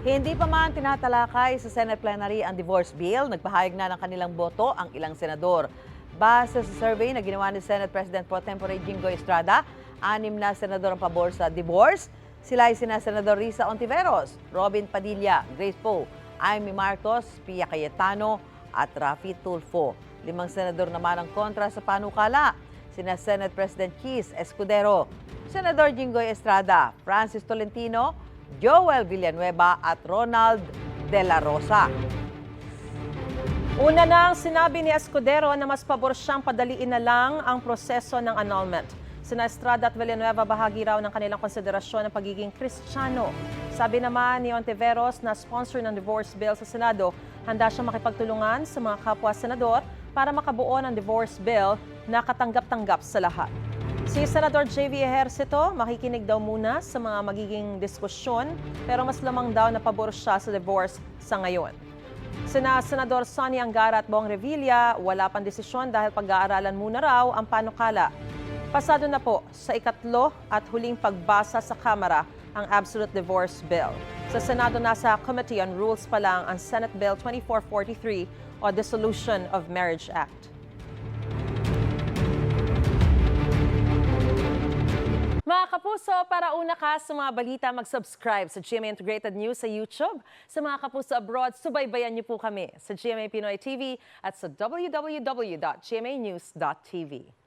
Hindi pa man tinatalakay sa Senate plenary ang divorce bill, nagpahayag na ng kanilang boto ang ilang senador. Base sa survey na ginawa ni Senate President Pro Tempore Jinggoy Estrada, 6 na senador ang pabor sa divorce. Sila ay sina Senador Risa Ontiveros, Robin Padilla, Grace Poe, Amy Marcos, Pia Cayetano at Rafi Tulfo. 5 senador naman ang kontra sa panukala, sina Senate President Keith Escudero, Senador Jinggoy Estrada, Francis Tolentino, Joel Villanueva at Ronald De La Rosa. Una nang sinabi ni Escudero na mas pabor siyang padaliin na lang ang proseso ng annulment. Sina Estrada at Villanueva bahagi raw ng kanilang konsiderasyon ng pagiging Kristiyano. Sabi naman ni Ontiveros na sponsor ng divorce bill sa Senado, handa siyang makipagtulungan sa mga kapwa senador para makabuo ng divorce bill na katanggap-tanggap sa lahat. Si Senador J.V. Ejercito, makikinig daw muna sa mga magiging diskusyon pero mas lamang daw na pabor siya sa divorce sa ngayon. Sina Senador Sonny Angara at Bong Revilla, wala pang desisyon dahil pag-aaralan muna raw ang panukala. Pasado na po sa ikatlo at huling pagbasa sa Kamara ang Absolute Divorce Bill. Sa Senado nasa Committee on Rules pa lang ang Senate Bill 2443 o Dissolution of Marriage Act. Mga kapuso, para una ka sa mga balita, mag-subscribe sa GMA Integrated News sa YouTube. Sa mga kapuso abroad, subaybayan niyo po kami sa GMA Pinoy TV at sa www.gmanews.tv.